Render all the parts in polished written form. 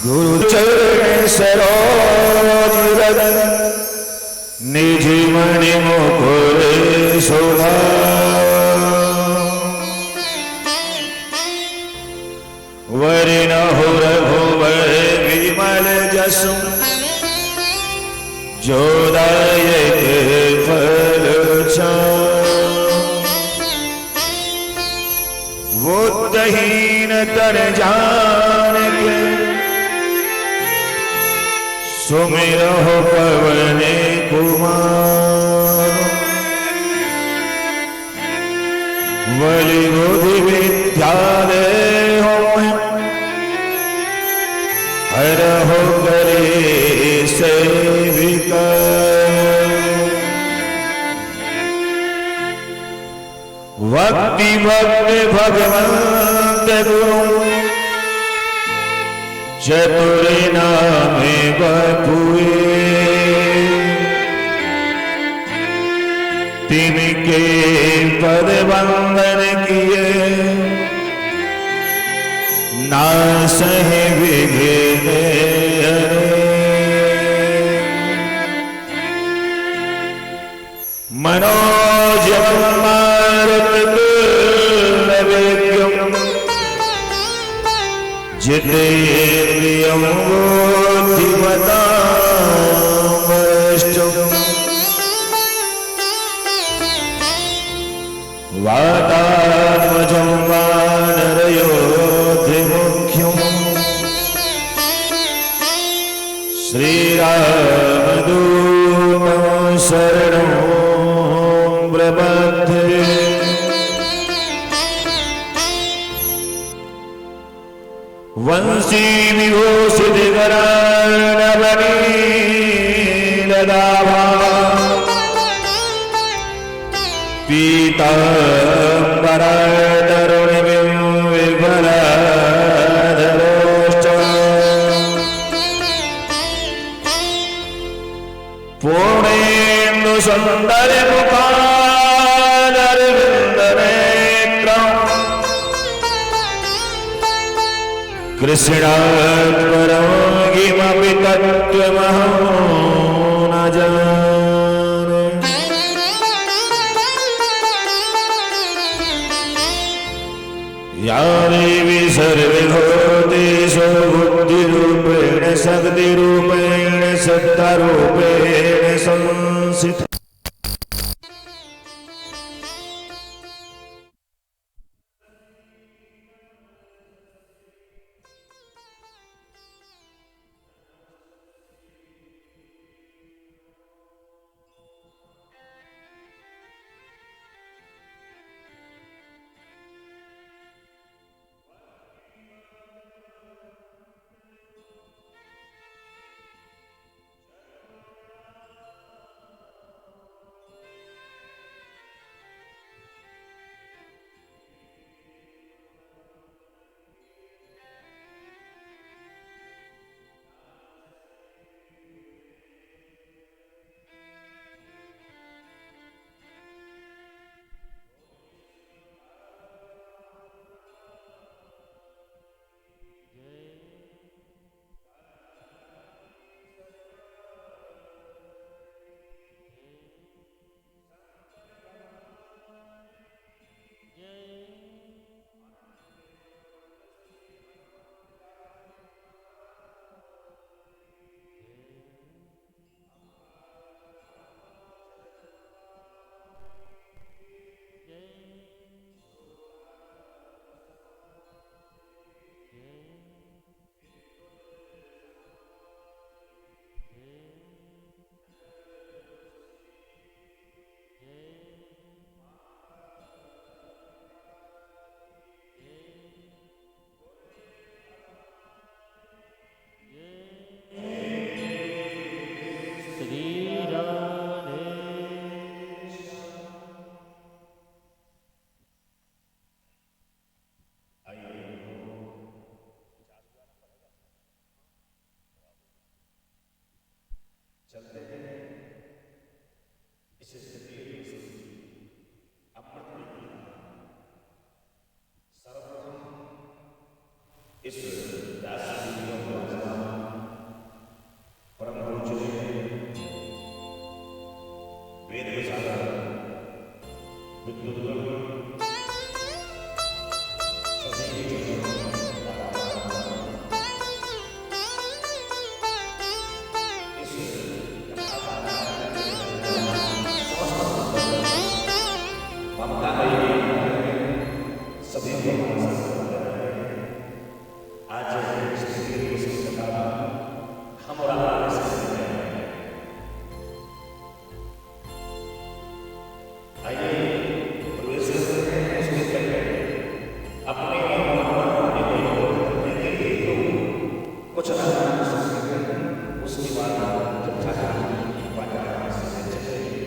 गुरु चरण सरोज रज निज मणि मुकुर शोभा वरिणहु रघुवर विमल जसु जो दायक फल बुद्धहीन तन जान के सुमिरहु पवन कुमार बलि बुद्धि विद्या देहु हरहु करे सेविका भक्ति भक्ति भगवंत गुरु चतुर नामे बपुए तिनके पद वंदन किए नासहि विघ्न मनोजव जितेन्द्रियं बुद्धिमतां वातात्मजं वानरयोधिमुख्यं श्रीरामदूतं शरणं प्रपद्ये वंशी विभूषित करानवनीलदाभा पीताम्बरतरुणिं विफलाधरोष्ठ पूर्णेन्दु सुन्दरमुखारविन्दनेत्रम् कृष्णात् परं किमपि तत्त्वमहं न जाने या देवी सर्वभूतेषु बुद्धिरूपेण शक्तिरूपेण सत्तारूपेण संस्थिता आज स्थिति विशिष्टता हम और आप इस समय में आइए प्रवेश करते हैं उसके पहले अपने करने के लिए कुछ उसके बाद जब चाहे बाजार से चले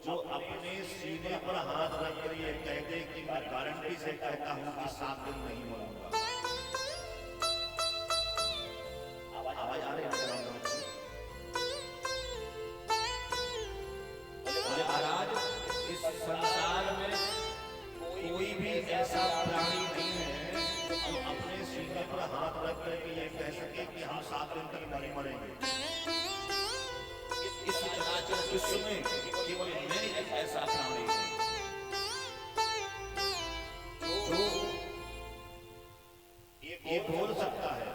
जो अपने सीने पर हाथ रख कर ये कह दे कि मैं गारंटी से कहता हूं कि 7 दिन नहीं मरूंगा। आवाज आ रही है? बोले महाराज, इस संसार में कोई भी ऐसा प्राणी नहीं है जो अपने सीने पर हाथ रख कर ये कह सके कि हम 7 दिन तक नहीं मरेंगे। इस चराचर विश्व में केवल मैं एक ऐसा प्राणी हूं जो ये बोल सकता है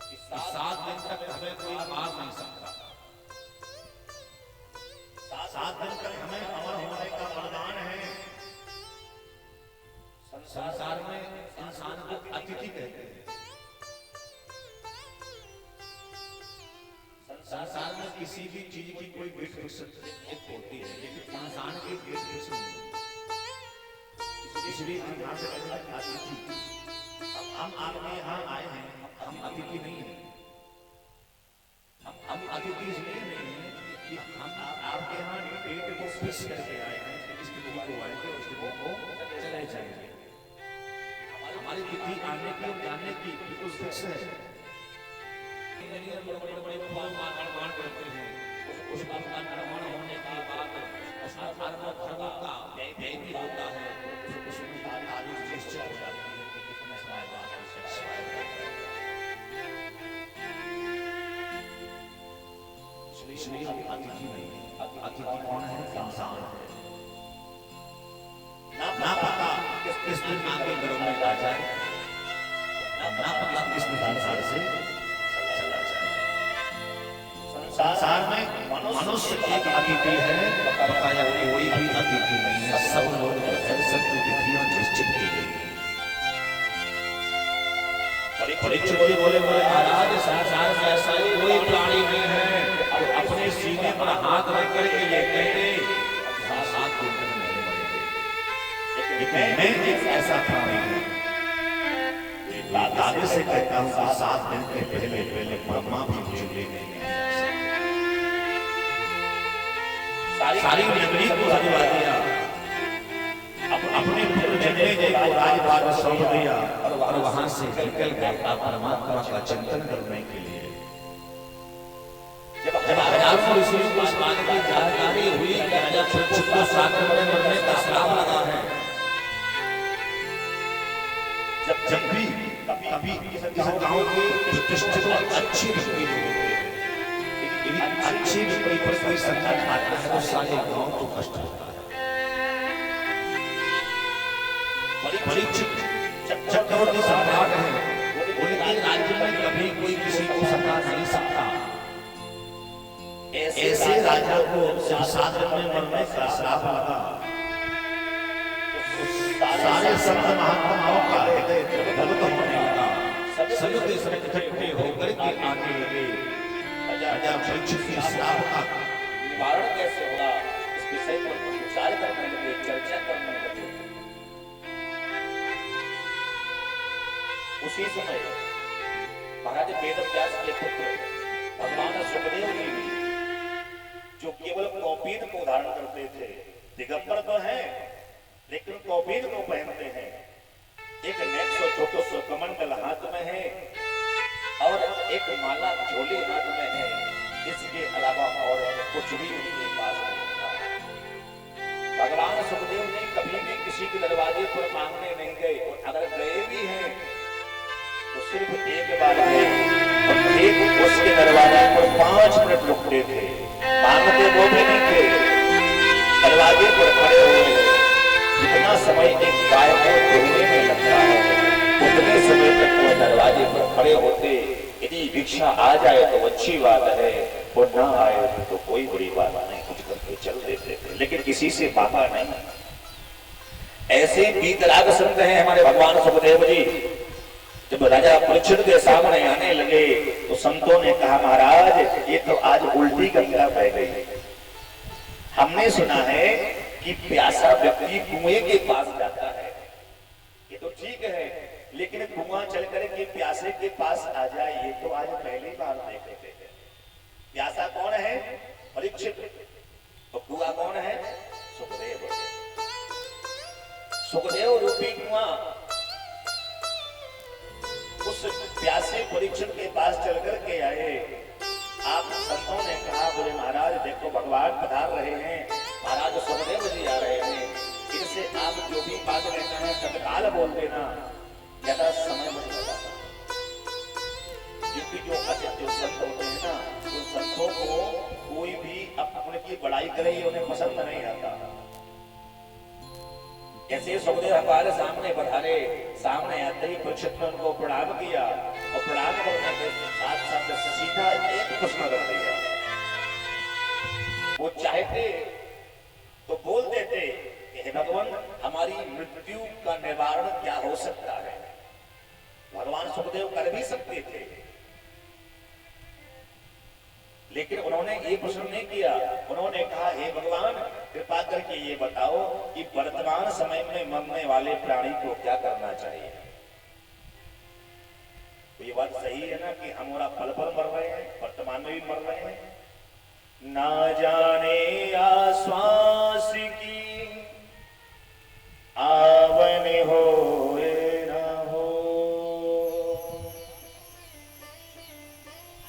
कि 7 दिन तक हमें कोई मार नहीं सकता, 7 दिन तक हमें अमर होने का वरदान है। संसार में इंसान को अतिथि कहते हैं। संसार में किसी भी चीज की कोई गिफ्ट होती है, लेकिन इंसान की गिफ्ट नहीं। इसलिए यहाँ से अतिथि, हम आपके यहाँ आए हैं, हम अतिथि नहीं हैं। हम अतिथि इसलिए नहीं है कि हम आपके यहाँ डेट को फिक्स करके आए हैं कि इस तिथि को आएंगे, उस तिथि को चले जाएंगे। हमारी तिथि आने की और जाने की बिल्कुल फिक्स है। बड़े निर्माण करते हैं, उस बात का निर्माण होने के बाद उसमें खरबों का व्यय भी होता है, उसमें आदि निश्चित हो जाती है कि कितने समय बाद इसलिए हम अतिथि नहीं, अतिथि कौन है? इंसान है। ना पता किस दिन आगे घरों में आ जाए, ना पता किस दिन संसार से चला जाए। संसार में मनुष्य एक अतिथि है, बकाया कोई भी अतिथि नहीं है। सब लोग सब तिथियां निश्चित की गई है। परीक्षित जी बोले महाराज, संसार में ऐसा कोई प्राणी नहीं है जो अपने सीने पर हाथ रख करके ये कहते 7 दिन तक नहीं मरेंगे। लेकिन मैं एक ऐसा प्राणी हूं, दावे से कहता हूं कि 7 दिन के पहले ब्रह्मा भी मुझे लेने नहीं आ सकते। सारी नगरी को हरवा दिया, अपने जन्मे को राजपाट सौंप दिया और वहां से निकल गया परमात्मा का चिंतन करने के लिए। जब हजारों ऋषियों को इस बात की जानकारी हुई कि राजा परीक्षित को 7 दिन में मरने का श्राप लगा है, जब भी कभी इस गांव के प्रतिष्ठित और अच्छी व्यक्ति लोग होते हैं, लेकिन अच्छी व्यक्ति पर कोई संकट आता है तो सारे गांव को कष्ट होता है। परीक्षित चक्रवर्ती सम्राट है, उनके राज्य में कभी कोई किसी को सता नहीं सकता। ऐसे राजा को जब 7 दिन में मरने का श्राप लगा, सारे संत महात्माओं का हृदय द्रवित होने लगा। सब देश में इकट्ठे होकर के आने लगे। राजा परीक्षित के श्राप का निवारण कैसे होगा, इस विषय पर विचार करने लगे, चर्चा करने लगे। उसी समय महाराज वेदव्यास के पुत्र भगवान सुखदेव जी भी, जो केवल कौपीन को धारण करते थे, दिगंबर तो है लेकिन कौपीन को पहनते हैं, एक नेक सो छोटो सो कमंडल हाथ में है और एक माला झोली हाथ में है, इसके अलावा और कुछ भी उनके पास नहीं था। भगवान सुखदेव ने कभी भी किसी के दरवाजे पर मांगने नहीं गए, और अगर गए भी हैं तो सिर्फ एक बार गए और ठीक उसके दरवाजे पर 5 मिनट रुकते थे, मांगते वो भी नहीं थे, दरवाजे पर खड़े हुए। जितना समय एक गाय को धोने में लगता है, उतने समय तक वो दरवाजे पर खड़े होते। यदि भिक्षा आ जाए तो अच्छी बात है, और ना आए तो कोई बड़ी बात नहीं, कुछ करके चल देते थे, लेकिन किसी से मांगा नहीं। ऐसे वीतराग संत हैं हमारे भगवान सुखदेव जी। जब राजा परीक्षित के सामने आने लगे तो संतों ने कहा, महाराज ये तो आज उल्टी गंगा बह गई। हमने सुना है कि प्यासा व्यक्ति कुएं के पास जाता है, ये तो ठीक है, लेकिन कुआं चल करके प्यासे के पास आ जाए, ये तो आज पहली बार देख रहे हैं। प्यासा कौन है? परीक्षित। तो कुआं कौन है? सुखदेव। सुखदेव रूपी कुआं उस प्यासे परीक्षित के पास चल कर के आए। आप संतों ने कहा, बोले महाराज देखो भगवान पधार रहे हैं, महाराज सुखदेव जी आ रहे हैं, इनसे आप जो भी बात कहना है तत्काल बोल देना, ज्यादा समय मत लगाना। क्योंकि जो संत होते हैं ना, उन संतों को कोई भी अपने की बड़ाई करे उन्हें पसंद नहीं आता। ऐसे सुखदेव हमारे सामने पधारे, सामने आते ही परीक्षित ने उनको प्रणाम किया और प्रणाम करने के साथ साथ सीधा एक प्रश्न कर दिया। वो चाहते तो बोल देते कि हे भगवान, हमारी मृत्यु का निवारण क्या हो सकता है। भगवान सुखदेव कर भी सकते थे, लेकिन उन्होंने ये प्रश्न नहीं किया। उन्होंने कहा, हे भगवान कृपा करके ये बताओ कि वर्तमान समय में मरने वाले प्राणी को क्या करना चाहिए। तो ये बात सही है ना कि हमारा पल पल मर रहे हैं, वर्तमान में भी मर रहे हैं। ना जाने आश्वास की आवन हो ना हो,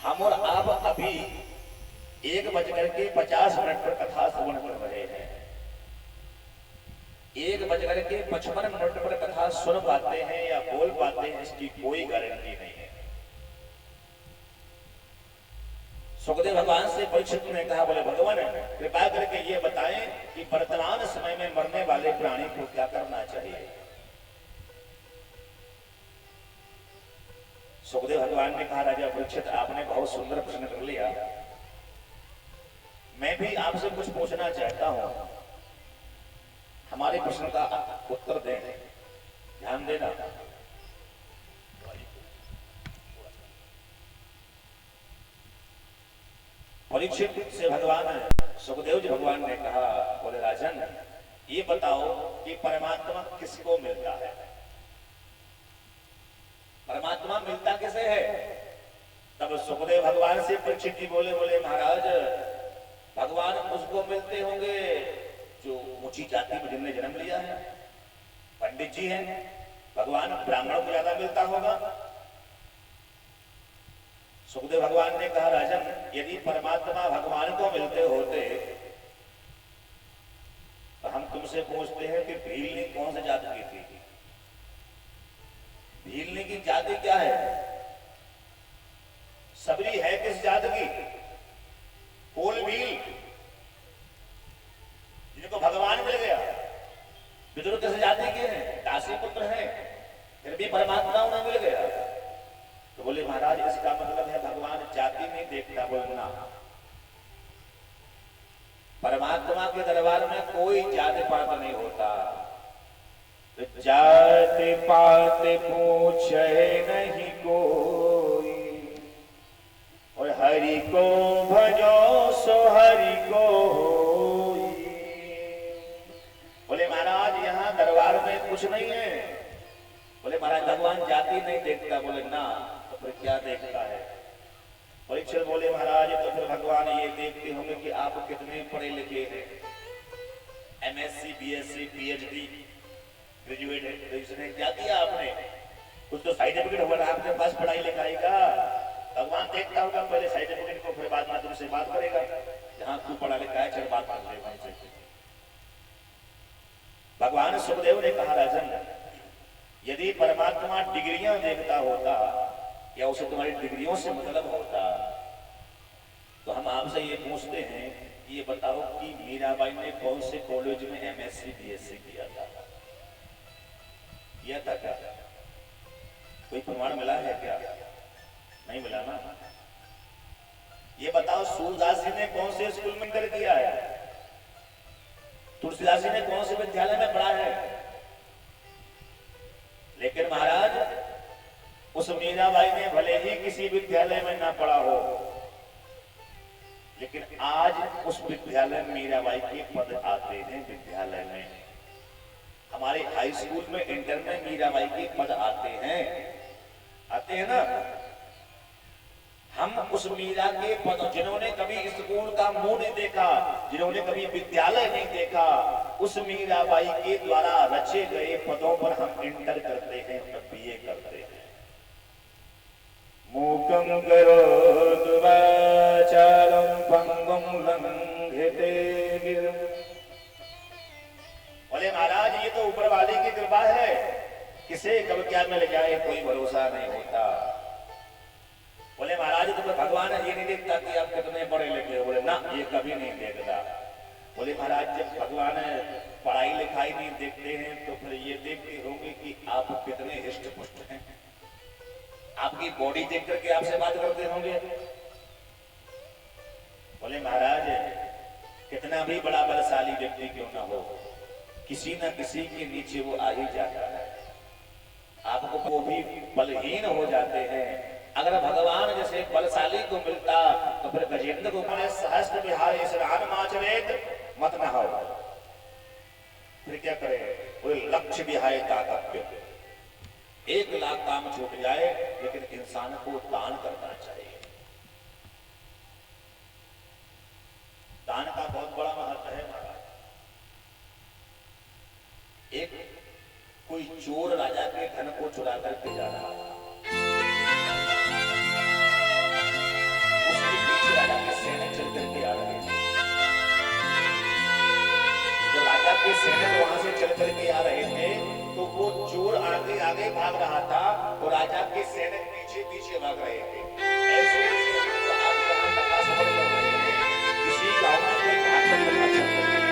हम और आप अभी 1:50 पर कथा श्रवण कर रहे हैं। 1:55 पर कथा सुन पाते हैं या बोल पाते हैं, इसकी कोई गारंटी नहीं है। सुखदेव भगवान से परीक्षित ने कहा, बोले भगवान कृपा करके ये बताएं कि वर्तमान समय में मरने वाले प्राणी को क्या करना चाहिए। सुखदेव भगवान ने कहा, राजा परीक्षित आपने बहुत सुंदर प्रश्न कर लिया, मैं भी आपसे कुछ पूछना चाहता हूं, हमारे प्रश्न का उत्तर दें, ध्यान देना। परीक्षित से भगवान सुखदेव जी भगवान ने कहा, बोले राजन ये बताओ कि परमात्मा किसको मिलता है। परमात्मा मिलता किसे है। तब सुखदेव भगवान से परीक्षित जी बोले, बोले महाराज भगवान उसको मिलते होंगे जो ऊंची जाति में जिनने जन्म लिया है, पंडित जी हैं। भगवान ब्राह्मणों को ज्यादा मिलता होगा। सुखदेव भगवान ने कहा, राजन यदि परमात्मा भगवान को मिलते होते तो हम तुमसे पूछते हैं कि भीलनी कौन से जाति की थी। भीलनी की जाति क्या है। सबरी है किस जाति की। कोल भील जिनको भगवान मिल गया। विदुर किस जाति के हैं, दासी पुत्र हैं, फिर भी परमात्मा उन्हें मिल गया। तो बोले महाराज इसका मतलब है भगवान जाति नहीं देखता। बोलना परमात्मा के दरबार में कोई जाति पात नहीं होता। तो जाति पात पूछे नहीं कोई, और हरि को भजो सो हरि को होई। बोले महाराज यहाँ दरबार में कुछ नहीं है। बोले महाराज भगवान जाति नहीं देखता। बोले ना, तो फिर क्या देखता है। परीक्षित बोले महाराज तो फिर भगवान ये देखते होंगे कि आप कितने पढ़े लिखे हैं, एमएससी बीएससी पीएचडी ग्रेजुएट है, क्या किया आपने, कुछ तो सर्टिफिकेट होगा आपके पास पढ़ाई लिखाई का। भगवान देखता होगा पहले सर्टिफिकेट को, फिर बाद में तुमसे बात करेगा। जहां तू पढ़ा लिखा है चल बात कर लेगा हमसे। भगवान सुखदेव ने कहा, राजन यदि परमात्मा डिग्रियां देखता होता या उसे तुम्हारी डिग्रियों से मतलब होता तो हम आपसे ये पूछते हैं कि ये बताओ कि मीराबाई ने कौन से कॉलेज में एमएससी बीएससी किया था। क्या कोई प्रमाण मिला है क्या? नहीं मिला ना। ये बताओ सूरदास जी ने कौन से स्कूल में इंटर किया है, तुलसीदास जी ने कौन से विद्यालय में पढ़ा है। लेकिन महाराज उस मीराबाई ने भले ही किसी विद्यालय में ना पढ़ा हो, लेकिन आज उस विद्यालय में मीराबाई के पद आते हैं। विद्यालय में हमारे हाई स्कूल में इंटर में मीराबाई के पद आते हैं ना। हम उस मीरा के पद, जिन्होंने कभी स्कूल का मुंह नहीं देखा, जिन्होंने कभी विद्यालय नहीं देखा, उस मीराबाई के द्वारा रचे गए पदों पर हम इंटर करते हैं और बीए करते हैं। मूकं करोतु वाचालं पंगुं लंघयते गिरिं। बोले महाराज ये तो ऊपर वाले की कृपा है, किसे कब क्या मिल जाए कोई भरोसा नहीं होता। बोले महाराज तो भगवान ये नहीं देखता कि आप कितने पढ़े लिखे हो। बोले ना, ये कभी नहीं देखता। बोले महाराज जब भगवान पढ़ाई लिखाई नहीं देखते हैं तो फिर ये देखते होंगे कि आप कितने हिष्ट पुष्ट हैं, आपकी बॉडी देख करके आपसे बात करते होंगे। बोले महाराज कितना भी बड़ा बलशाली व्यक्ति क्यों ना हो, किसी न किसी के नीचे वो आ ही जाता है। आपको वो भी बलहीन हो जाते हैं। अगर भगवान जैसे बलशाली को मिलता तो फिर गजेंद्र को सहस्त्र विहार स्नान माचरेत मत नहाओ, फिर क्या करे। कोई लक्ष्य विहाय दातव्य, 1 लाख काम छूट जाए लेकिन इंसान को दान करना चाहिए। दान का बहुत बड़ा महत्व है महाराज। एक कोई चोर राजा के धन को चुरा करके जा रहा था, उसके पीछे राजा के सैनिक चल करके आ रहे थे। जब राजा के सैनिक वहां से चल करके आ रहे थे तो वो चोर आगे आगे भाग रहा था और राजा के सैनिक पीछे पीछे भाग रहे थे। ऐसे आप यहाँ कथा सफर कर रहे हैं, किसी गांव में कोई भागकर कथा चल रही है।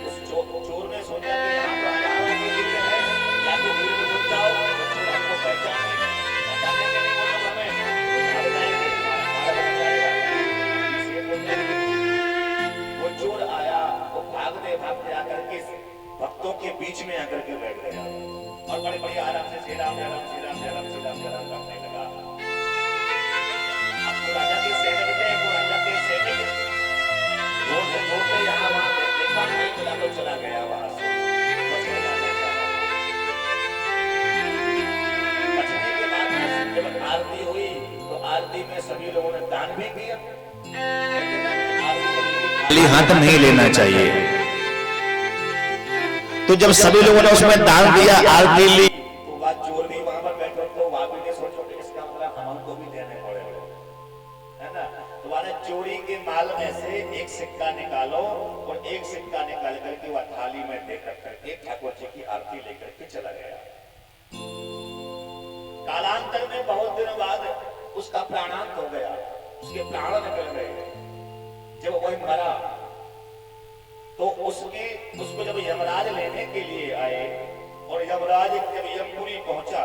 उस चोर ने सोचा कि यहाँ पर हजारों के भीड़ है, या तो भीड़ में घुस जाओ तो चोर हमको पहचाने के नहीं बोलो हमें, भाग जाएंगे, हमारा बन जाएगा। इसलिए बोलते हैं वो चोर आया, वो भागते भागते आकर के भक्तों के बीच में आकर के बैठ गया और बड़े बड़े आराम से श्री राम जय राम श्री राम जय राम श्री राम जय राम करने लगा। अब तो राजा के सैनिक थे, वो राजा के सैनिक दौड़ते यहाँ वहां देखा नहीं मिला तो चला गया वहां से बचने जाने चला। बचने के बाद जब आरती हुई तो आरती में सभी लोगों ने दान भी किया, खाली हाथ नहीं लेना चाहिए। तो जब सभी लोगों ने उसमें दान दिया, आरती ली, तो वह चोर भी वहां पर बैठो तो वहां भी नहीं सोचो कि इसका मतलब हमको भी देने पड़ेगा, है ना। तो वाले चोरी के माल में से एक सिक्का निकालो और एक सिक्का निकाल करके वह थाली में देकर करके ठाकुर जी की आरती लेकर के चला गया। कालांतर में बहुत दिनों बाद उसका प्राणांत हो गया, उसके प्राण निकल गए। जब वही मरा तो उसको जब यमराज लेने के लिए आए और यमराज जब यमपुरी पहुंचा,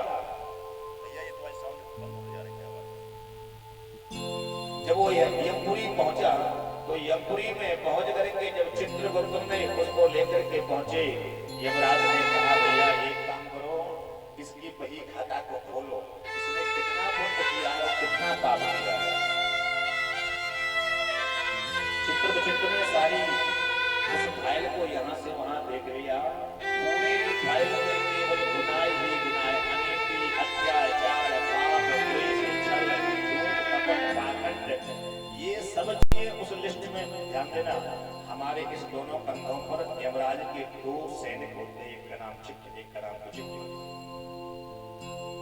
जब वो यमपुरी पहुंचा तो यमपुरी में पहुंच करके जब चित्रगुप्त ने उसको लेकर के पहुंचे, यमराज ने कहा भैया एक काम करो, इसकी बही खाता को खोलो, इसने कितना पुण्य किया है, कितना पाप किया है। चित्र में सारी उस फाइल को यहाँ से वहां देख लिया, पूरी फाइल में केवल गुनाह ही गुनाह, अनीति, अत्याचार, पाप, द्वेष, छल, झूठ, कपट, पाखंड, ये सब चीजें उस लिस्ट में। ध्यान देना, हमारे इस दोनों कंधों पर यमराज के 2 सैनिक होते हैं, एक का नाम चित्र, एक का नाम विचित्र,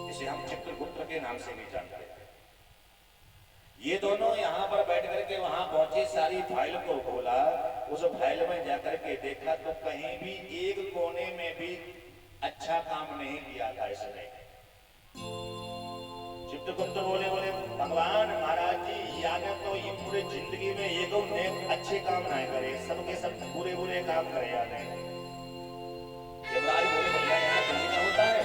जिसे हम चित्रगुप्त के नाम से भी जानते हैं। ये दोनों यहाँ पर बैठ करके वहां पहुंचे, सारी फाइल को खोला, उस फाइल में जाकर के देखा तो कहीं भी एक कोने में भी अच्छा काम नहीं किया था इसने। चित्रगुप्त बोले भगवान महाराज जी याने तो ये पूरे जिंदगी में ये दो अच्छे काम ना करे, सबके सब बुरे बुरे काम करे याने। यमराज बोले भैया यहाँ कहीं ना होता है,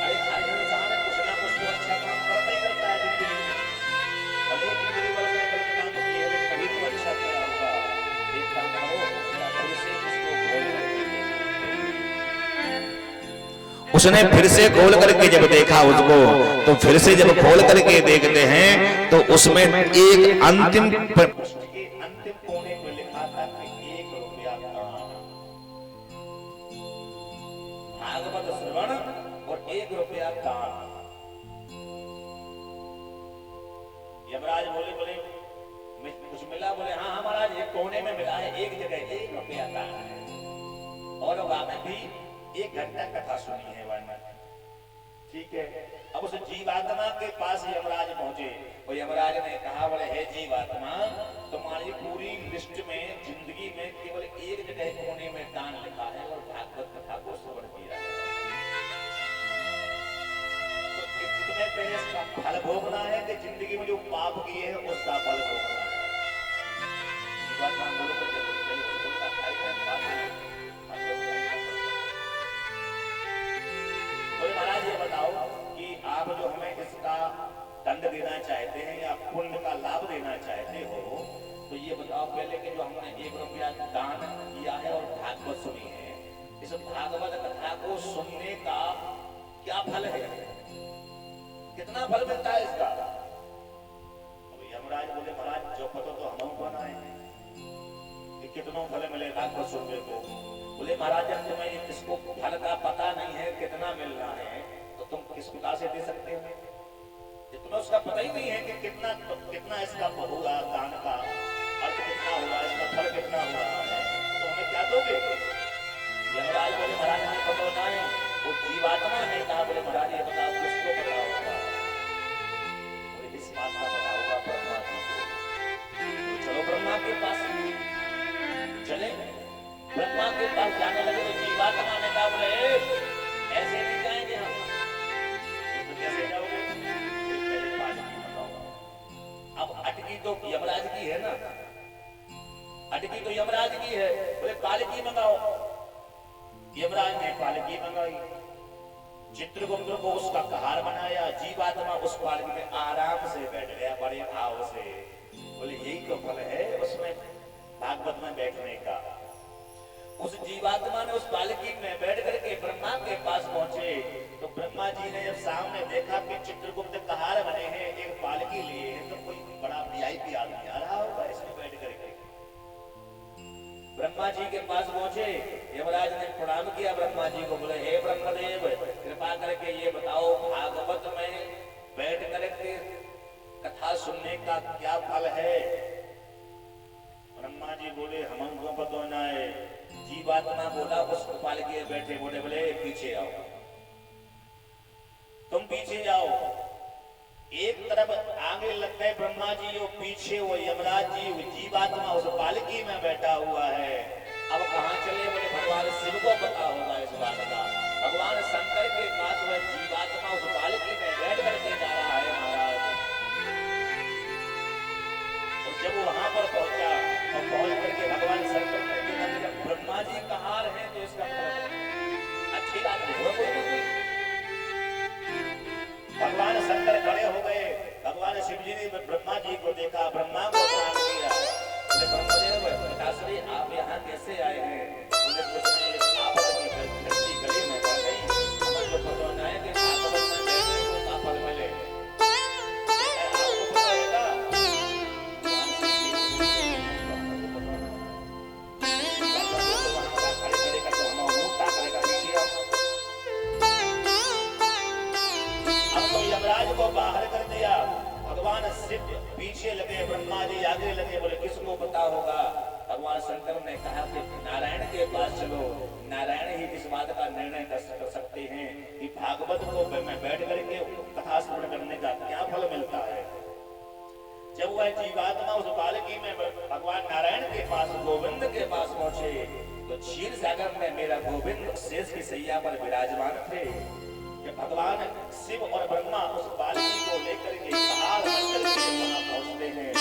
अरे हर इंसान कुछ ना कुछ तो अच्छा काम करता ही करता है जिंदगी में, भले जिंदगी भर में गलत काम किए हैं कभी तो अच्छा किया होगा। एक काम करो, फिर से इसको खोल करके, उसने फिर से खोल करके जब देखा उसको, तो फिर से जब खोल करके देखते हैं तो उसमें एक अंतिम कोने में लिखा था कि 1 रुपया दान, भागवत श्रवण और 1 रुपया दान। यमराज बोले बोले कुछ मिला? बोले हाँ हाँ महाराज, एक कोने में मिला है, एक जगह 1 रुपया का है। और वहां भी 1 घंटा कथा सुनी है वर्णन, ठीक है। अब उस जीवात्मा के पास यमराज पहुंचे और यमराज ने कहा, बोले हे जीवात्मा, तुम्हारी पूरी लिस्ट में जिंदगी में केवल 1 जगह कोने में दान लिखा है और भागवत कथा को श्रवण किया है। तो तुम्हें पहले इसका फल भोगना है कि जिंदगी में जो पाप किए हैं उसका फल भोगना है? जीवात्मा बोलो महाराज ये बताओ कि आप जो हमें इसका दंड देना चाहते हैं या पुण्य का लाभ देना चाहते हो, तो ये बताओ पहले कि जो हमने 1 रुपया दान किया है और भागवत सुनी है, इस भागवत कथा को सुनने का क्या फल है? कितना फल मिलता है इसका? अब यमराज बोले महाराज जो पता तो हम बनाए कि कितना फल मिले भागवत सुनने को। बोले महाराज जब तुम्हें इसको फल का पता नहीं है कितना मिल रहा है, तो तुम किस प्रकार से दे सकते हो? तुम्हें उसका पता ही नहीं है कि कितना इसका होगा, दान का अर्थ कितना होगा, इसका फल कितना हो रहा है, तो हमें क्या दोगे? यमराज बोले महाराज हमें पता ना है। वो जीवात्मा ने कहा, बोले महाराज ये बताओ किसको पता होगा? बोले इस बात का पता होगा ब्रह्मा जी को। चलो ब्रह्मा के पास चले। ब्रह्मा के पास जाने लगे तो जीवात्मा ने कहा, बोले ऐसे नहीं जाएंगे हम। तो कैसे जाओगे? पहले पालकी मंगाओ। अब अटकी तो यमराज की है ना, अटकी तो यमराज की है। बोले पालकी मंगाओ। यमराज ने पालकी मंगाई, चित्रगुप्त को उसका कहार बनाया, जीवात्मा उस पालकी में आराम से बैठ गया बड़े भाव से। बोले यही तो फल है उसमें भागवत में बैठने का। उस जीवात्मा ने उस पालकी में बैठ करके ब्रह्मा के पास पहुंचे तो ब्रह्मा जी ने जब सामने देखा कि चित्रगुप्त कहार बने हैं, एक पालकी लिए हैं, तो कोई बड़ा वीआईपी आदमी आ रहा होगा इसमें बैठ करके। ब्रह्मा जी के पास पहुंचे, यमराज ने प्रणाम किया ब्रह्मा जी को। बोले हे ब्रह्मदेव, कृपा करके ये बताओ भागवत में बैठ करके कथा सुनने का क्या फल है? ब्रह्मा जी बोले हमको पता ना है। जीवात्मा बोला उस पालकी में बैठे, बोले पीछे आओ, तुम पीछे जाओ। एक तरफ आगे लग गए ब्रह्मा जी और पीछे वो यमराज जी, वो जीवात्मा उस पालकी में बैठा हुआ है। अब कहां चले? बोले भगवान शिव को पता होगा इस बात का। भगवान शंकर के पास वह जीवात्मा उस पालकी में बैठ करके जा रहा है महाराज। और जब वहां पर पहुंचा और पहुंच करके भगवान शंकर ने देखा जब ब्रह्मा जी कहां रहे तो इसका अच्छी बात नहीं। भगवान शंकर खड़े हो गए, भगवान शिव जी ने ब्रह्मा जी को देखा, ब्रह्मा को प्रणाम किया। बोले ब्रह्मदेव पिताश्री आप यहाँ कैसे आए हैं? बोले कुछ नहीं, आपकी धरती गली में पड़ गई, हमें जो पता ना है कि भागवत में बैठने को क्या फल मिले। आपको पता है ना? यमराज को बाहर कर दिया, भगवान शिव पीछे लगे, ब्रह्मा जी आगे लगे। बोले किसको पता होगा? भगवान शंकर ने कहा कि नारायण के पास चलो, नारायण ही इस बात का निर्णय कर सकते हैं कि भागवत को में बैठ करके कथा श्रवण करने का क्या फल मिलता है। जब वह जीवात्मा उस पालकी में भगवान नारायण के पास, गोविंद के पास पहुंचे तो क्षीर सागर में मेरा गोविंद शेष की सैया पर विराजमान थे। भगवान शिव और ब्रह्मा उस पालकी को लेकर के कहार मंडल के वहां पहुंचते हैं।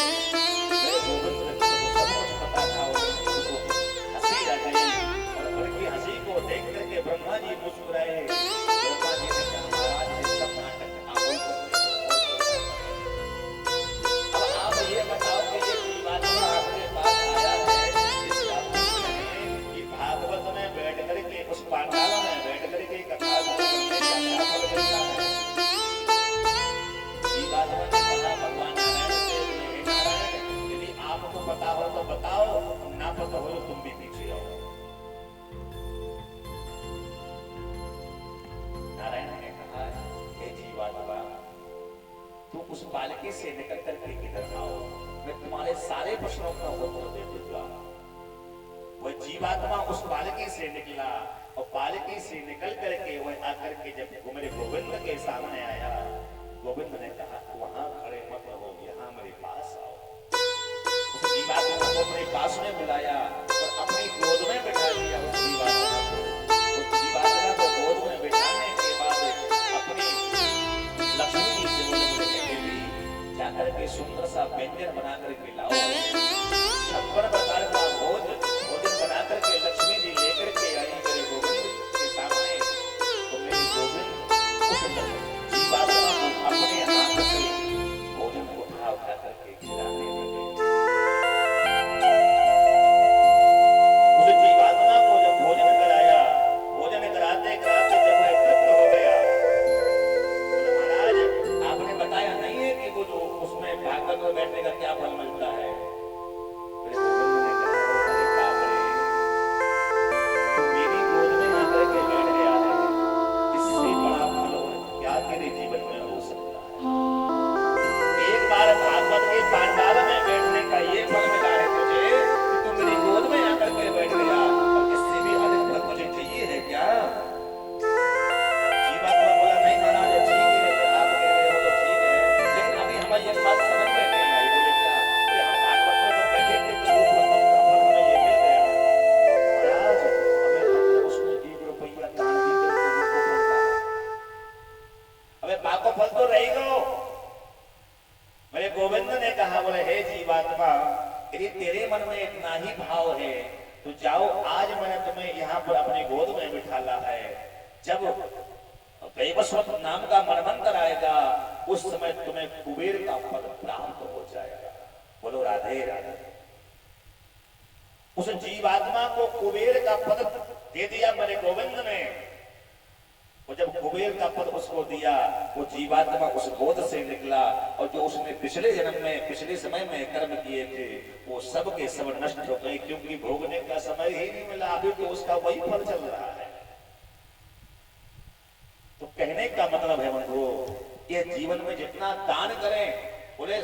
मेरे गोविंद को सब कुछ पता था, उनको हंसी आ गई और उनकी हंसी को देख करके ब्रह्मा जी मुस्कुराए। ब्रह्मा जी ने कहा महाराज ये सब नाटक अब आप ये बताओ कि ये जीवात्मा आपके पास आया है, इसका कि भागवत में बैठ करके उस पांडाल में बैठ करके कथा सुनने का क्या फल मिलता है? जीवात्मा ने कहा भगवान नारायण से, नारायण यदि आपको पता उस पालकी से निकल करके इधर आओ, मैं तुम्हारे सारे प्रश्नों का उत्तर दे दूंगा। वह जीवात्मा उस पालकी से निकला और पालकी से निकल करके वह आकर के जब मेरे गोविंद के सामने आया, गोविंद ने कहा वहां खड़े मत रहो, यहाँ मेरे पास आओ। उस जीवात्मा को अपने पास में बुलाया और अपनी गोद में बैठा दिया। उस जीवात्मा को गोद में बैठाने के बाद अपनी लक्ष्मी जी से बोले जाकर के सुंदर सा व्यंजन बना करके लाओ। 56 प्रकार का भोजन बना करके लक्ष्मी जी लेकर के आई मेरे गोविंद के सामने। तो मेरे गोविंद उस जीवात्मा को अपने हाथ से भोजन उठा करके खिलाने लगे। उस जीवात्मा को जब भोजन कराया, भोजन कराते कराते जब वह तृप्त हो गया, तो महाराज आपने बताया नहीं है कि वो जो उसमें भागवत में बैठने का क्या फल मिलता है। मेरे गोविंद ने कहा अरे बाप रे, तो मेरी गोद में आकर के बैठ गया है, इससे बड़ा फल और क्या तेरे जीवन में हो सकता है। एक बार भागवत के पांडाल में बैठने का ये फल मिला है तुझे कि तू मेरी गोद में आकर के बैठ गया, और इससे भी अधिक फल तुझे चाहिए है क्या? जीवात्मा बोला नहीं महाराज ठीक है, आप कह रहे हो तो ठीक है, लेकिन अभी हमें ये बात समझ में नहीं आई। बोले क्या? अरे हम भागवत में तो बैठे थे तो वो फल हमें ये मिल गया। महाराज हमें मतलब उसमें 1 रुपया दान भी करके वो फल था। अबे बाको फल तो रही गो। मेरे गोविंद ने कहा बोले हे जीवात्मा, यदि तेरे मन में इतना ही भाव है तो जाओ, आज मैंने तुम्हें यहाँ पर अपनी गोद में बिठाला है। जब वैवस्वत नाम का मनमंत्र आएगा उस समय तुम्हें कुबेर का पद प्राप्त हो जाएगा। बोलो राधे राधे। उस जीवात्मा को कुबेर का पद दे दिया मेरे गोविंद ने। वो जब कुबेर का पद उसको दिया, वो जीवात्मा उस गोद से निकला और जो उसने पिछले जन्म में पिछले समय में कर्म किए थे वो सब के सब नष्ट हो गए, क्योंकि भोगने का समय ही नहीं मिला। अभी तो उसका वही फल चल रहा है। तो कहने का मतलब है बंधुओं, ये जीवन में जितना दान करें, बोले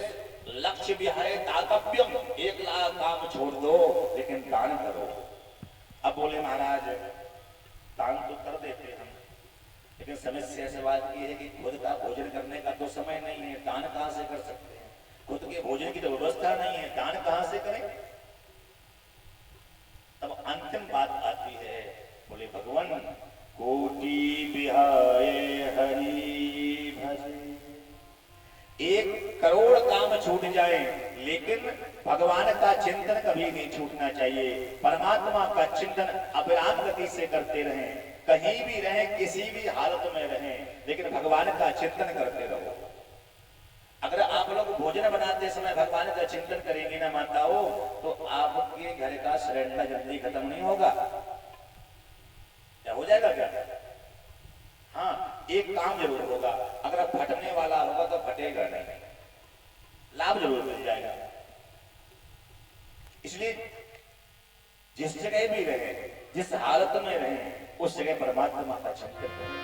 लक्ष्य विहारे दातव्यम, 1 लाख काम छोड़ दो लेकिन दान करो। अब बोले महाराज दान तो कर देते हम, लेकिन समस्या से बात यह है कि खुद का भोजन करने का तो समय नहीं है, दान कहां से कर सकते हैं? खुद के भोजन की तो व्यवस्था नहीं है, दान कहां से करें? तब अंतिम बात आती है, बोले भगवान कोटि बिहाए हरि भजे। 1 करोड़ काम छूट जाए लेकिन भगवान का चिंतन कभी नहीं छूटना चाहिए। परमात्मा का चिंतन अविराम गति से करते रहें, कहीं भी रहें, किसी भी हालत में रहें, लेकिन भगवान का चिंतन करते रहो। अगर आप लोग भोजन बनाते समय भगवान का चिंतन करेंगे ना माताओं, तो आपके घर का सिलेंडर जल्दी खत्म नहीं होगा। क्या हो जाएगा क्या? हाँ, एक काम जरूर होगा, अगर फटने वाला होगा तो फटेगा नहीं, लाभ जरूर मिल जाएगा। इसलिए जिस जगह भी रहे, जिस हालत में रहे, उस जगह परमात्मा का चिंतन करें।